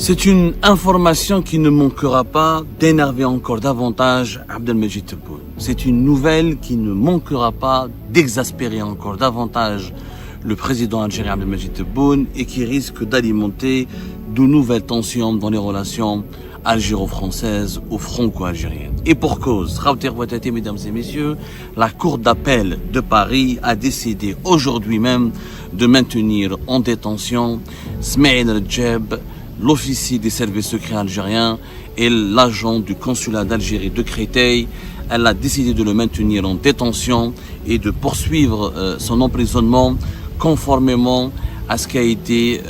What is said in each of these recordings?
C'est une information qui ne manquera pas d'énerver encore davantage Abdelmajid Tebboune. C'est une nouvelle qui ne manquera pas d'exaspérer encore davantage le président algérien Abdelmajid Tebboune et qui risque d'alimenter de nouvelles tensions dans les relations algéro-françaises ou franco-algériennes. Et pour cause, mesdames et messieurs, la Cour d'appel de Paris a décidé aujourd'hui même de maintenir en détention Smaïl Redjeb, l'officier des services secrets algériens et l'agent du consulat d'Algérie de Créteil. Elle a décidé de le maintenir en détention et de poursuivre son emprisonnement conformément à ce qui a été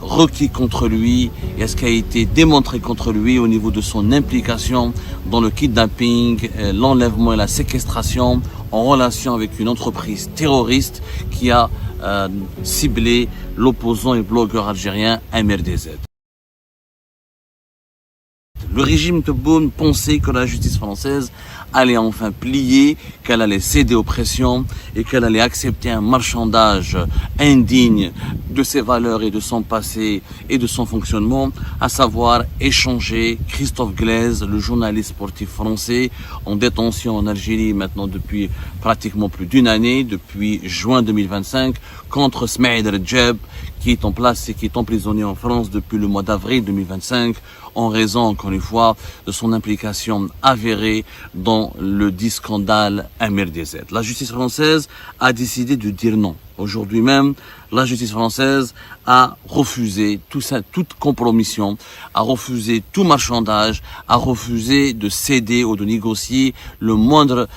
requis contre lui et à ce qui a été démontré contre lui au niveau de son implication dans le kidnapping, l'enlèvement et la séquestration en relation avec une entreprise terroriste qui a ciblé l'opposant et blogueur algérien MRDZ. Le régime Tebboune pensait que la justice française allait enfin plier, qu'elle allait céder aux pressions et qu'elle allait accepter un marchandage indigne de ses valeurs et de son passé et de son fonctionnement, à savoir échanger Christophe Glaise, le journaliste sportif français, en détention en Algérie maintenant depuis pratiquement plus d'une année, depuis juin 2025, contre Smaïl Redjeb, qui est en place et qui est emprisonné en France depuis le mois d'avril 2025 en raison, encore une fois, de son implication avérée dans le dit scandale MRDZ. La justice française a décidé de dire non. Aujourd'hui même, la justice française a refusé toute compromission, a refusé tout marchandage, a refusé de céder ou de négocier le moindre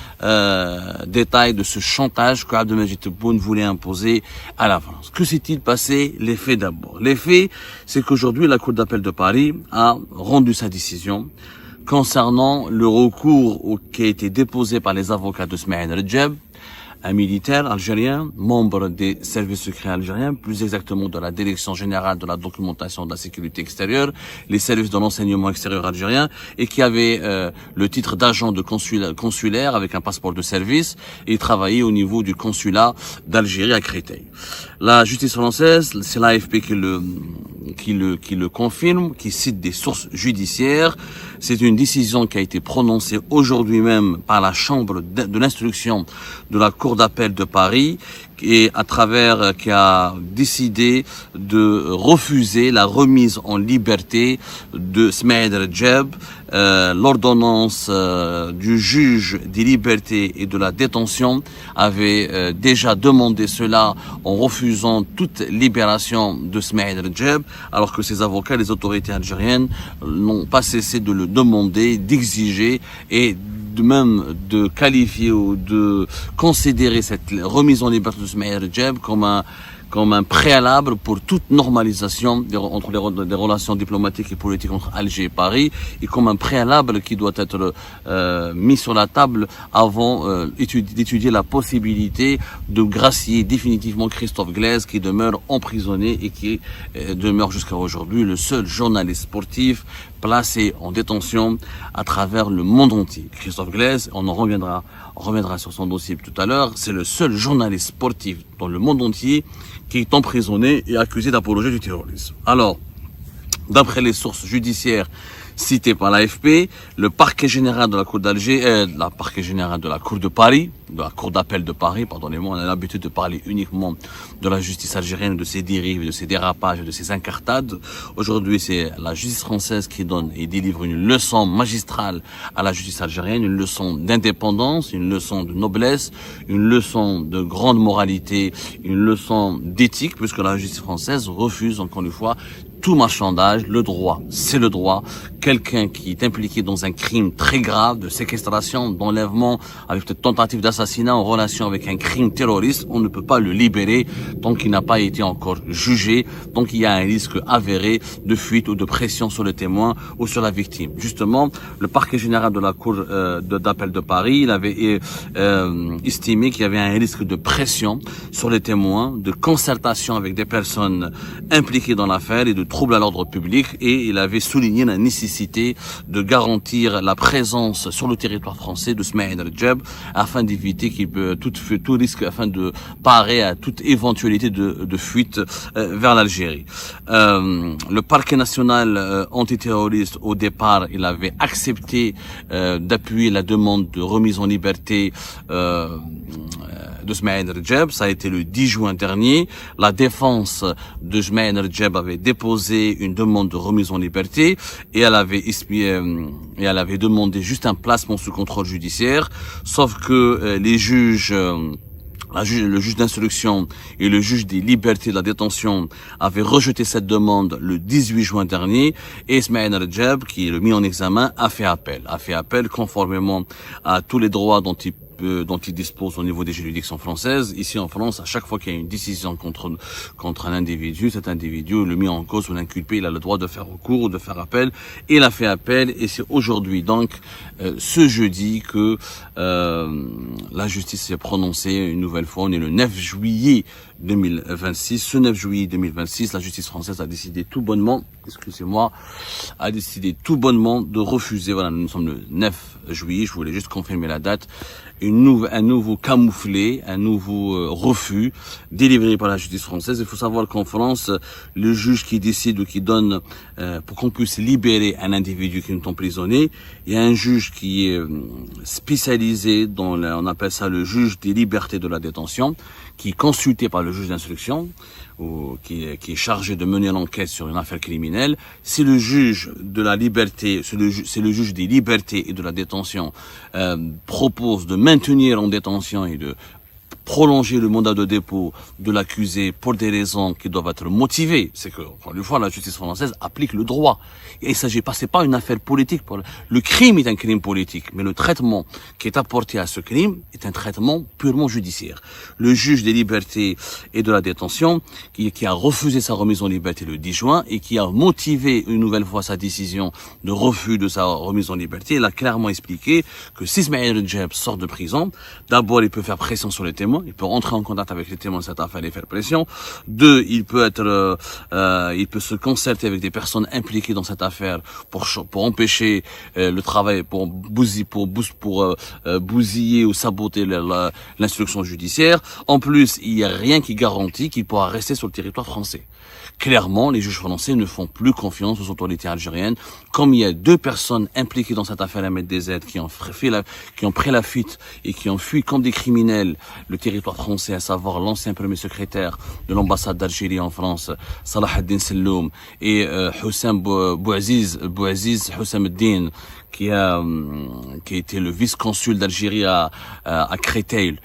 détail de ce chantage que Abdelmajid Tebboune voulait imposer à la France. Que s'est-il passé? Les faits d'abord. Les faits, c'est qu'aujourd'hui, la Cour d'appel de Paris a rendu sa décision concernant le recours qui a été déposé par les avocats de Smaïl Redjeb, un militaire algérien, membre des services secrets algériens, plus exactement de la Direction générale de la documentation de la sécurité extérieure, les services de l'enseignement extérieur algérien, et qui avait le titre d'agent de consulaire avec un passeport de service et travaillait au niveau du consulat d'Algérie à Créteil. La justice française, c'est l'AFP qui le confirme, qui cite des sources judiciaires. C'est une décision qui a été prononcée aujourd'hui même par la chambre de l'instruction de la Cour d'appel de Paris et qui a décidé de refuser la remise en liberté de Smaïl Redjeb. L'ordonnance du juge des libertés et de la détention avait déjà demandé cela en refusant toute libération de Smaïl Redjeb, alors que ses avocats, les autorités algériennes, n'ont pas cessé de le demander, d'exiger et même de qualifier ou de considérer cette remise en liberté de Smaïl Redjeb comme un préalable pour toute normalisation entre les relations diplomatiques et politiques entre Alger et Paris, et comme un préalable qui doit être mis sur la table avant d'étudier la possibilité de gracier définitivement Christophe Glaise, qui demeure emprisonné et qui demeure jusqu'à aujourd'hui le seul journaliste sportif placé en détention à travers le monde entier. Christophe Glaise, on reviendra sur son dossier tout à l'heure, c'est le seul journaliste sportif dans le monde entier qui est emprisonné et accusé d'apologie du terrorisme. Alors, d'après les sources judiciaires citées par l'AFP, le parquet général de la Cour d'Alger, la parquet général de la Cour de Paris, de la Cour d'appel de Paris, pardonnez-moi, on a l'habitude de parler uniquement de la justice algérienne, de ses dérives, de ses dérapages, de ses incartades. Aujourd'hui, c'est la justice française qui donne et délivre une leçon magistrale à la justice algérienne, une leçon d'indépendance, une leçon de noblesse, une leçon de grande moralité, une leçon d'éthique, puisque la justice française refuse, encore une fois, tout marchandage. Le droit, c'est le droit. Quelqu'un qui est impliqué dans un crime très grave de séquestration, d'enlèvement, avec peut-être tentative d'assassinat en relation avec un crime terroriste, on ne peut pas le libérer tant qu'il n'a pas été encore jugé, donc il y a un risque avéré de fuite ou de pression sur le témoin ou sur la victime. Justement, le parquet général de la Cour d'appel de Paris, il avait estimé qu'il y avait un risque de pression sur les témoins, de concertation avec des personnes impliquées dans l'affaire et de troubles à l'ordre public, et il avait souligné la nécessité nécessité de garantir la présence sur le territoire français de Smaïl Redjeb afin d'éviter qu'il peut tout risque, afin de parer à toute éventualité de fuite vers l'Algérie. Le parquet national antiterroriste, au départ, il avait accepté d'appuyer la demande de remise en liberté de Smaïl Redjeb. Ça a été le 10 juin dernier. La défense de Smaïl Redjeb avait déposé une demande de remise en liberté et elle avait demandé juste un placement sous contrôle judiciaire. Sauf que les juges le juge d'instruction et le juge des libertés de la détention avaient rejeté cette demande le 18 juin dernier et Smaïl Redjeb, qui est le mis en examen, a fait appel conformément à tous les droits dont il dispose au niveau des juridictions françaises. Ici en France, à chaque fois qu'il y a une décision contre un individu, cet individu, le mis en cause ou l'inculpé, il a le droit de faire recours ou de faire appel. Il a fait appel et c'est aujourd'hui, donc, ce jeudi que la justice s'est prononcée une nouvelle fois. On est le 9 juillet 2026. Ce 9 juillet 2026, la justice française a décidé tout bonnement, de refuser, voilà, nous sommes le 9 juillet, je voulais juste confirmer la date, un nouveau camouflet, un nouveau refus délivré par la justice française. Il faut savoir qu'en France, le juge qui décide ou qui donne pour qu'on puisse libérer un individu qui est emprisonné, il y a un juge qui est spécialisé on appelle ça le juge des libertés de la détention, qui est consulté par le juge d'instruction, ou qui est chargé de mener l'enquête sur une affaire criminelle. Si le juge de la liberté, c'est le juge des libertés et de la détention, propose de maintenir en détention et de prolonger le mandat de dépôt de l'accusé pour des raisons qui doivent être motivées, c'est que, encore une fois, la justice française applique le droit. Et il s'agit pas, c'est pas une affaire politique. Le crime est un crime politique, mais le traitement qui est apporté à ce crime est un traitement purement judiciaire. Le juge des libertés et de la détention, qui a refusé sa remise en liberté le 10 juin et qui a motivé une nouvelle fois sa décision de refus de sa remise en liberté, il a clairement expliqué que si Smaïl Redjeb sort de prison, d'abord il peut faire pression sur les témoins, il peut rentrer en contact avec les témoins de cette affaire et faire pression. Deux, il peut se concerter avec des personnes impliquées dans cette affaire pour empêcher le travail, pour bousiller ou saboter l'instruction judiciaire. En plus, il n'y a rien qui garantit qu'il pourra rester sur le territoire français. Clairement, les juges français ne font plus confiance aux autorités algériennes. Comme il y a deux personnes impliquées dans cette affaire Ahmed DZ qui ont pris la fuite et qui ont fui comme des criminels le territoire français, à savoir l'ancien premier secrétaire de l'ambassade d'Algérie en France, Salah ad-Din Selloum, et Houssam Bouaziz Houssam ad-Din, qui a été le vice-consul d'Algérie à Créteil,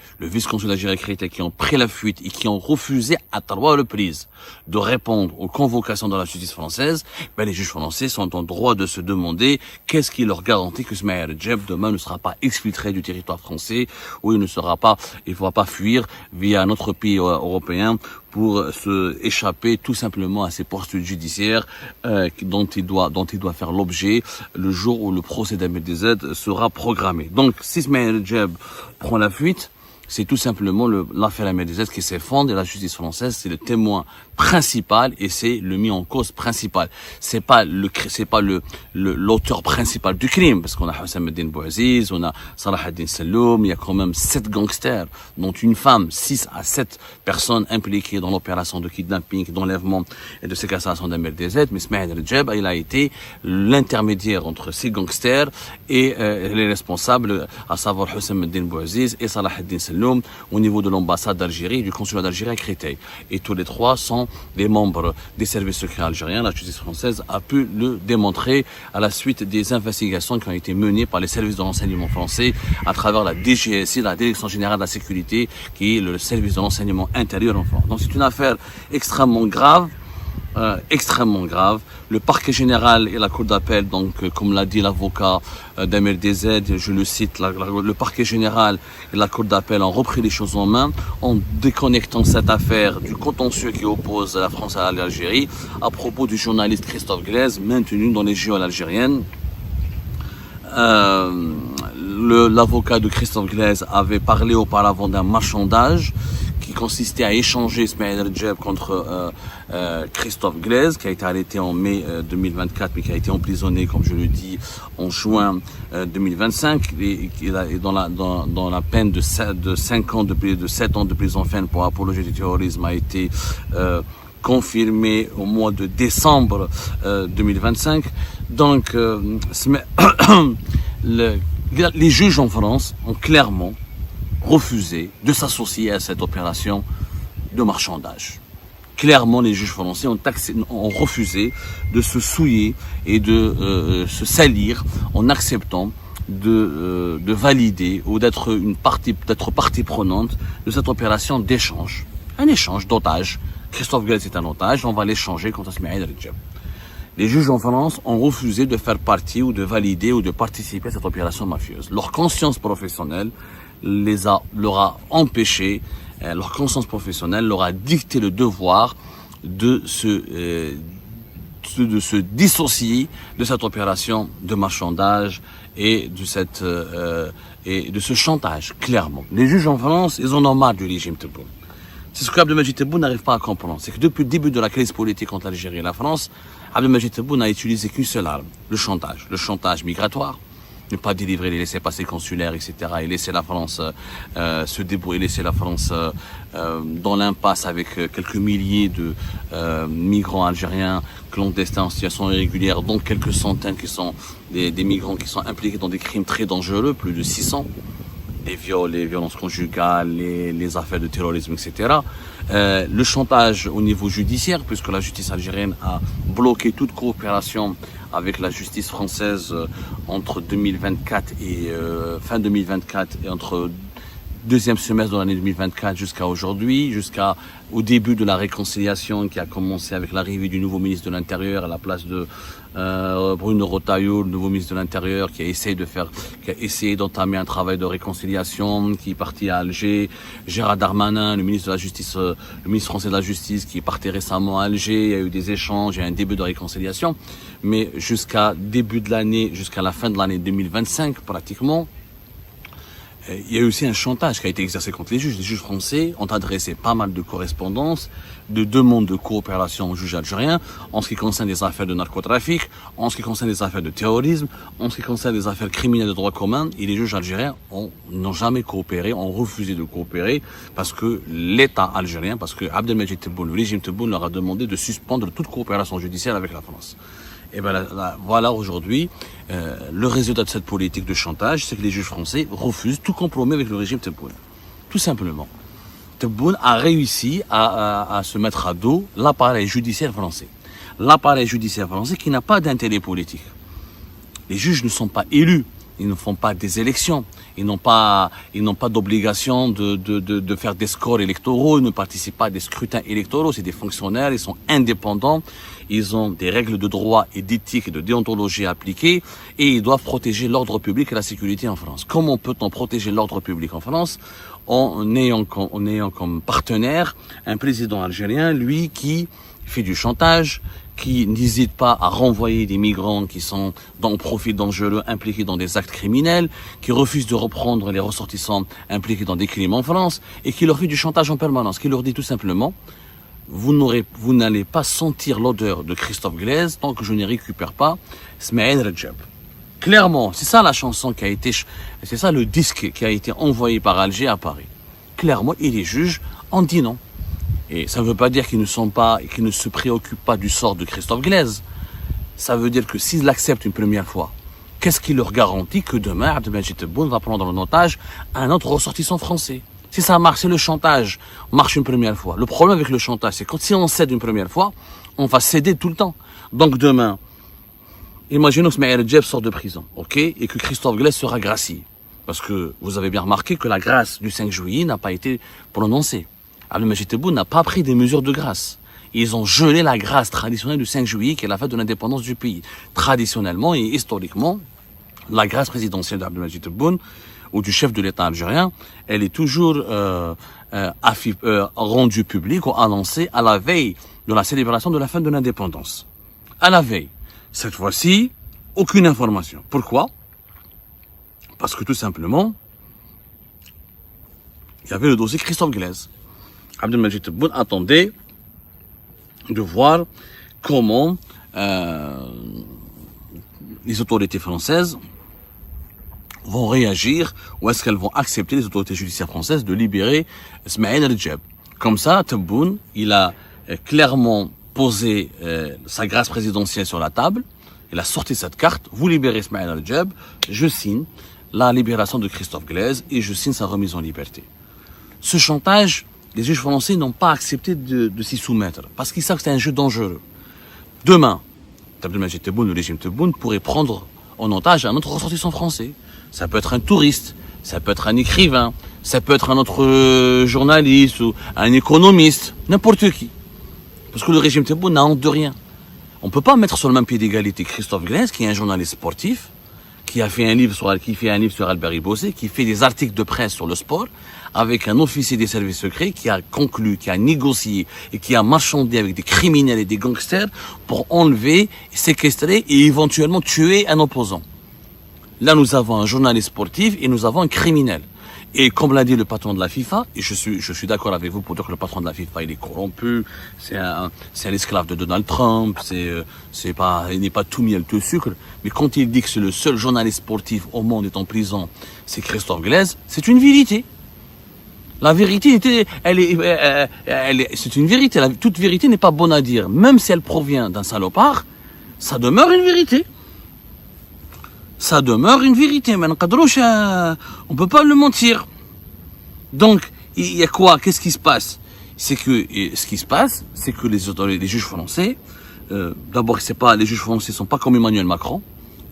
qui ont pris la fuite et qui ont refusé à 3 reprises de répondre aux convocations de la justice française. Les juges français sont en droit de se demander qu'est-ce qui leur garantit que Smaïl Redjeb demain ne sera pas exfiltré du territoire français, ou il ne pourra pas fuir via un autre pays européen pour se échapper tout simplement à ces poursuites judiciaires dont il doit faire l'objet le jour où le procès d'Ahmed DZ sera programmé. Donc, si Smaïl Redjeb prend la fuite, c'est tout simplement l'affaire Ahmed DZ qui s'effondre et la justice française, c'est le témoin principal et c'est le mis en cause principal. C'est pas l'auteur principal du crime, parce qu'on a Houssam ad-Din Bouaziz, on a Salah ad-Din Selloum, il y a quand même 7 gangsters, dont une femme, 6 à 7 personnes impliquées dans l'opération de kidnapping, d'enlèvement et de séquestration d'Ahmed DZ. Mais Smaïl Redjeb, il a été l'intermédiaire entre ces gangsters et les responsables, à savoir Houssam ad-Din Bouaziz et Salah ad-Din Selloum, au niveau de l'ambassade d'Algérie et du consulat d'Algérie à Créteil. Et tous les trois sont des membres des services secrets algériens. La justice française a pu le démontrer à la suite des investigations qui ont été menées par les services de renseignement français à travers la DGSI, la Direction Générale de la Sécurité, qui est le service de renseignement intérieur en France. Donc c'est une affaire extrêmement grave. Le parquet général et la cour d'appel, donc comme l'a dit l'avocat d'Ahmed DZ, je le cite, le parquet général et la cour d'appel ont repris les choses en main en déconnectant cette affaire du contentieux qui oppose la France à l'Algérie à propos du journaliste Christophe Glaise maintenu dans les geôles algériennes. L'avocat de Christophe Glaise avait parlé auparavant d'un marchandage qui consistait à échanger Smaïl Redjeb contre Christophe Glaise, qui a été arrêté en mai 2024, mais qui a été emprisonné, comme je le dis, en juin 2025, et dans la peine de 5 ans de 7 ans de prison ferme pour apologie du terrorisme a été confirmé au mois de décembre 2025. Donc, les juges en France ont clairement refusé de s'associer à cette opération de marchandage. Clairement, les juges français ont refusé de se souiller et de se salir en acceptant de valider ou d'être partie prenante de cette opération d'échange. Un échange d'otages. Christophe Glaise est un otage, on va l'échanger contre Smaïl Redjeb. Les juges en France ont refusé de faire partie ou de valider ou de participer à cette opération mafieuse. Leur conscience professionnelle leur a empêché, leur conscience professionnelle leur a dicté le devoir de se dissocier de cette opération de marchandage et de ce chantage, clairement. Les juges en France, ils en ont marre du régime Tebboune. C'est ce que Abdelmadjid Tebboune n'arrive pas à comprendre. C'est que depuis le début de la crise politique entre l'Algérie et la France, Abdelmadjid Tebboune n'a utilisé qu'une seule arme, le chantage. Le chantage migratoire, ne pas délivrer les laissez-passer consulaires, etc. et laisser la France se débrouiller, laisser la France dans l'impasse avec quelques milliers de migrants algériens clandestins en situation irrégulière, dont quelques centaines qui sont des migrants qui sont impliqués dans des crimes très dangereux, plus de 600. Les viols, les violences conjugales, les affaires de terrorisme, etc. Le chantage au niveau judiciaire, puisque la justice algérienne a bloqué toute coopération avec la justice française entre 2024 et fin 2024 et entre deuxième semestre de l'année 2024 jusqu'à aujourd'hui, jusqu'au début de la réconciliation qui a commencé avec l'arrivée du nouveau ministre de l'Intérieur à la place de Bruno Retailleau, le nouveau ministre de l'Intérieur, qui a essayé d'entamer un travail de réconciliation, qui est parti à Alger. Gérard Darmanin, le ministre français de la Justice, qui est parti récemment à Alger. Il y a eu des échanges, il y a un début de réconciliation. Mais jusqu'à la fin de l'année 2025, pratiquement, il y a eu aussi un chantage qui a été exercé contre les juges. Les juges français ont adressé pas mal de correspondances, de demandes de coopération aux juges algériens en ce qui concerne les affaires de narcotrafic, en ce qui concerne les affaires de terrorisme, en ce qui concerne les affaires criminelles de droit commun. Et les juges algériens n'ont jamais coopéré, ont refusé de coopérer parce que l'État algérien, parce que Abdelmadjid Tebboune, le régime Tebboune leur a demandé de suspendre toute coopération judiciaire avec la France. Et ben voilà aujourd'hui le résultat de cette politique de chantage, c'est que les juges français refusent tout compromis avec le régime Tebboune. Tout simplement. Tebboune a réussi à se mettre à dos l'appareil judiciaire français. L'appareil judiciaire français qui n'a pas d'intérêt politique. Les juges ne sont pas élus, ils ne font pas des élections, ils n'ont pas d'obligation de faire des scores électoraux, ils ne participent pas à des scrutins électoraux, c'est des fonctionnaires, ils sont indépendants, ils ont des règles de droit et d'éthique et de déontologie appliquées et ils doivent protéger l'ordre public et la sécurité en France. Comment peut-on protéger l'ordre public en France en ayant comme partenaire un président algérien, lui, qui fait du chantage, qui n'hésite pas à renvoyer des migrants qui sont dans profil dangereux, impliqués dans des actes criminels, qui refuse de reprendre les ressortissants impliqués dans des crimes en France, et qui leur fait du chantage en permanence, qui leur dit tout simplement, vous n'allez pas sentir l'odeur de Christophe Glaise tant que je ne récupère pas Smaïl Redjeb. Clairement, c'est ça la chanson c'est ça le disque qui a été envoyé par Alger à Paris. Clairement, et les juges ont dit non. Et ça ne veut pas dire qu'ils ne se préoccupent pas du sort de Christophe Glaise. Ça veut dire que s'ils l'acceptent une première fois, qu'est-ce qui leur garantit que demain, Abdelmadjid Tebboune va prendre en otage un autre ressortissant français? Si ça marche, si le chantage marche une première fois. Le problème avec le chantage, c'est que si on cède une première fois, on va céder tout le temps. Donc demain, imaginons que Smaïl Redjeb sort de prison, ok, et que Christophe Glaise sera gracié. Parce que vous avez bien remarqué que la grâce du 5 juillet n'a pas été prononcée. Abdelmadjid Tebboune n'a pas pris des mesures de grâce. Ils ont gelé la grâce traditionnelle du 5 juillet, qui est la fête de l'indépendance du pays. Traditionnellement et historiquement, la grâce présidentielle d'Abdelmadjid Tebboune, ou du chef de l'État algérien, elle est toujours rendue publique ou annoncée à la veille de la célébration de la fin de l'indépendance. À la veille. Cette fois-ci, aucune information. Pourquoi? Parce que tout simplement, il y avait le dossier Christophe Glaise. Abdelmajid Tebboune attendait de voir comment les autorités françaises vont réagir ou est-ce qu'elles vont accepter, les autorités judiciaires françaises, de libérer Smaïl Redjeb. Comme ça, Tebboune, il a clairement posé sa grâce présidentielle sur la table. Il a sorti cette carte. Vous libérez Smaïl Redjeb, je signe la libération de Christophe Glaise et je signe sa remise en liberté. Ce chantage, les juges français n'ont pas accepté de s'y soumettre parce qu'ils savent que c'est un jeu dangereux. Demain, Abdelmajid Tebboune, le régime Tebboune, pourrait prendre en otage un autre ressortissant français. Ça peut être un touriste, ça peut être un écrivain, ça peut être un autre journaliste ou un économiste, n'importe qui. Parce que le régime Tebboune n'a honte de rien. On ne peut pas mettre sur le même pied d'égalité Christophe Glaise, qui est un journaliste sportif, qui fait un livre sur Albert Ibossé, qui fait des articles de presse sur le sport, avec un officier des services secrets qui a conclu, qui a négocié et qui a marchandé avec des criminels et des gangsters pour enlever, séquestrer et éventuellement tuer un opposant. Là, nous avons un journaliste sportif et nous avons un criminel. Et comme l'a dit le patron de la FIFA, et je suis d'accord avec vous pour dire que le patron de la FIFA, il est corrompu, c'est un esclave de Donald Trump, il n'est pas tout miel, tout sucre. Mais quand il dit que c'est le seul journaliste sportif au monde est en prison, c'est Christophe Glaise, c'est une vérité. La vérité c'est une vérité. Toute vérité n'est pas bonne à dire. Même si elle provient d'un salopard, ça demeure une vérité. Ça demeure une vérité. On ne peut pas le mentir. Donc, il y a quoi? Qu'est-ce qui se passe? Ce qui se passe, c'est que les juges français, d'abord, les juges français ne sont pas comme Emmanuel Macron.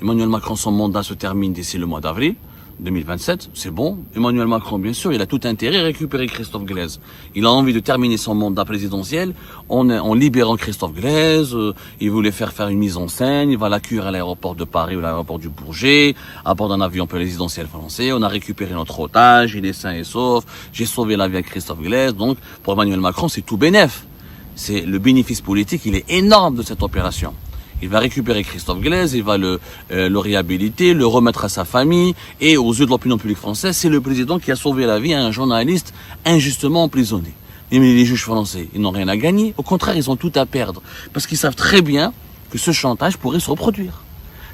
Emmanuel Macron, son mandat se termine d'ici le mois d'avril 2027, c'est bon. Emmanuel Macron, bien sûr, il a tout intérêt à récupérer Christophe Glaise. Il a envie de terminer son mandat présidentiel en libérant Christophe Glaise. Il voulait faire une mise en scène. Il va l'accueillir à l'aéroport de Paris ou à l'aéroport du Bourget, à bord d'un avion présidentiel français. On a récupéré notre otage, il est sain et sauf. J'ai sauvé la vie à Christophe Glaise. Donc, pour Emmanuel Macron, c'est tout bénef. C'est le bénéfice politique, il est énorme de cette opération. Il va récupérer Christophe Glaise, il va le réhabiliter, le remettre à sa famille. Et aux yeux de l'opinion publique française, c'est le président qui a sauvé la vie à un journaliste injustement emprisonné. Mais les juges français, ils n'ont rien à gagner. Au contraire, ils ont tout à perdre. Parce qu'ils savent très bien que ce chantage pourrait se reproduire.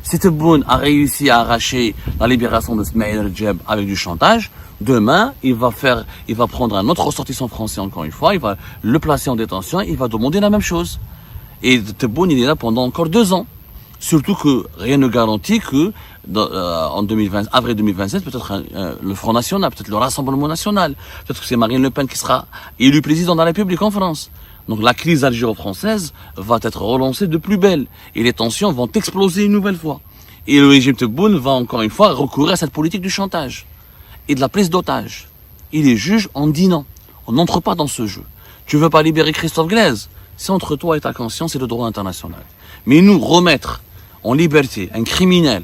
Si Tebboune a réussi à arracher la libération de Smaïl Redjeb avec du chantage, demain, il va prendre un autre ressortissant français encore une fois, il va le placer en détention, il va demander la même chose. Et Tebboune, il est là pendant encore 2 ans. Surtout que rien ne garantit que en avril 2027, peut-être le Front National, peut-être le Rassemblement National, peut-être que c'est Marine Le Pen qui sera élue président de la République en France. Donc la crise algéro-française va être relancée de plus belle et les tensions vont exploser une nouvelle fois. Et le régime Tebboune va encore une fois recourir à cette politique du chantage et de la prise d'otage. Et les juges ont dit non, on n'entre pas dans ce jeu. Tu veux pas libérer Christophe Glaise? C'est entre toi et ta conscience et le droit international. Mais nous remettre en liberté un criminel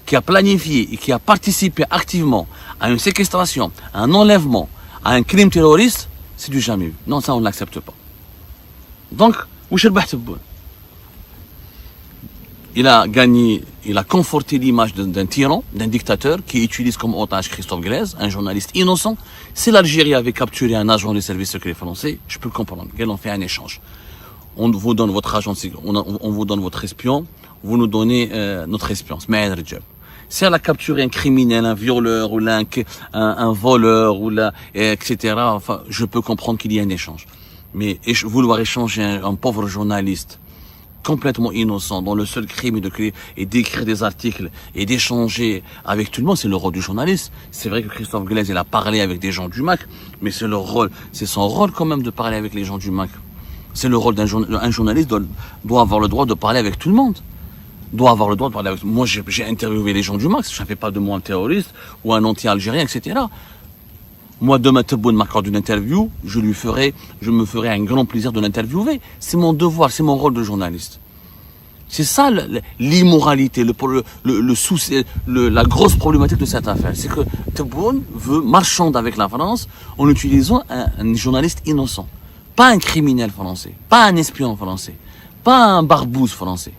qui a planifié et qui a participé activement à une séquestration, à un enlèvement, à un crime terroriste, c'est du jamais vu. Non, ça on ne l'accepte pas. Donc, Tebboune, il a gagné, il a conforté l'image d'un tyran, d'un dictateur qui utilise comme otage Christophe Glaise, un journaliste innocent. Si l'Algérie avait capturé un agent des services secrets français, je peux le comprendre. Qu'elle en fait un échange. On vous donne votre agent, on vous donne votre espion, vous nous donnez notre espion, Smaïl Redjeb. Si elle a capturé un criminel, un violeur, ou un voleur, ou etc., enfin, je peux comprendre qu'il y a un échange. Mais vouloir échanger un pauvre journaliste complètement innocent, dont le seul crime est d'écrire des articles et d'échanger avec tout le monde, c'est le rôle du journaliste. C'est vrai que Christophe Glaise, il a parlé avec des gens du MAC, mais c'est son rôle quand même de parler avec les gens du MAC. C'est le rôle d'un journaliste doit avoir le droit de parler avec tout le monde. Doit avoir le droit de parler avec... Moi, j'ai interviewé les gens du MAC, je ne fais pas de moi un terroriste ou un anti-algérien, etc. Moi, demain, Tebboune m'accorde une interview, je me ferai un grand plaisir de l'interviewer. C'est mon devoir, c'est mon rôle de journaliste. C'est ça l'immoralité, le souci, la grosse problématique de cette affaire. C'est que Tebboune veut marchander avec la France en utilisant un journaliste innocent. Pas un criminel français, pas un espion français, pas un barbouze français.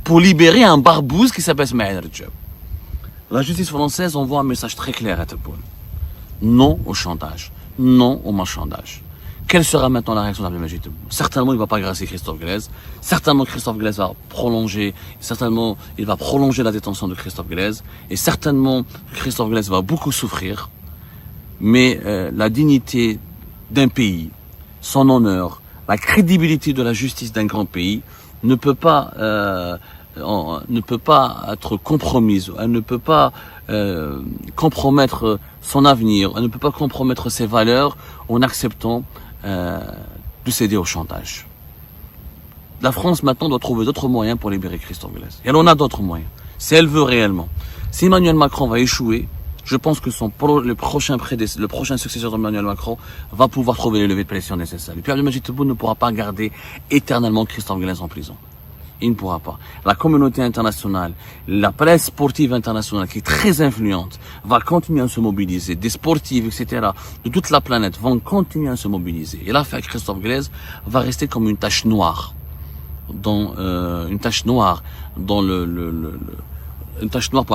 Pour libérer un barbouze qui s'appelle Smaïl Redjeb. La justice française envoie un message très clair à Tebboune. Non au chantage, non au marchandage. quelle sera maintenant la réaction d'Abdelmajid Tebboune? Certainement, il ne va pas gracier Christophe Glaise. Certainement, Christophe Glaise va prolonger. Certainement, il va prolonger la détention de Christophe Glaise. Et certainement, Christophe Glaise va beaucoup souffrir. Mais la dignité d'un pays, son honneur, la crédibilité de la justice d'un grand pays ne peut pas être compromise. Elle ne peut pas compromettre son avenir. Elle ne peut pas compromettre ses valeurs en acceptant de céder au chantage. La France maintenant doit trouver d'autres moyens pour libérer Christophe Glaise. Et elle en a d'autres moyens, si elle veut réellement. Si Emmanuel Macron va échouer, je pense que le prochain successeur d'Emmanuel Macron va pouvoir trouver les levées de pression nécessaires. Et puis Abdelmajid Tebboune ne pourra pas garder éternellement Christophe Glaise en prison. Il ne pourra pas. La communauté internationale, la presse sportive internationale, qui est très influente, va continuer à se mobiliser. Des sportifs, etc., de toute la planète vont continuer à se mobiliser. Et l'affaire Christophe Glaise va rester comme une tache noire dans une tache noire pour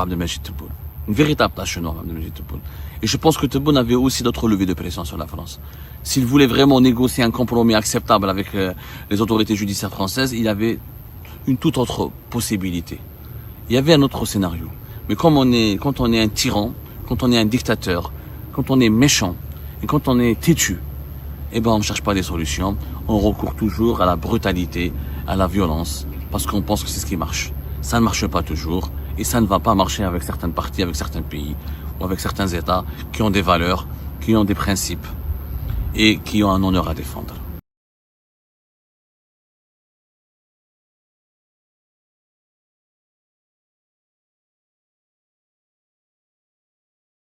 Abdelmajid Tebboune. Une véritable tache noire, Abdelmajid Tebboune. Et je pense que Tebboune avait aussi d'autres levées de pression sur la France. S'il voulait vraiment négocier un compromis acceptable avec les autorités judiciaires françaises, il y avait une toute autre possibilité. Il y avait un autre scénario. Mais quand on est un tyran, quand on est un dictateur, quand on est méchant et quand on est têtu, eh ben on ne cherche pas des solutions. On recourt toujours à la brutalité, à la violence, parce qu'on pense que c'est ce qui marche. Ça ne marche pas toujours et ça ne va pas marcher avec certaines parties, avec certains pays ou avec certains États qui ont des valeurs, qui ont des principes et qui ont un honneur à défendre.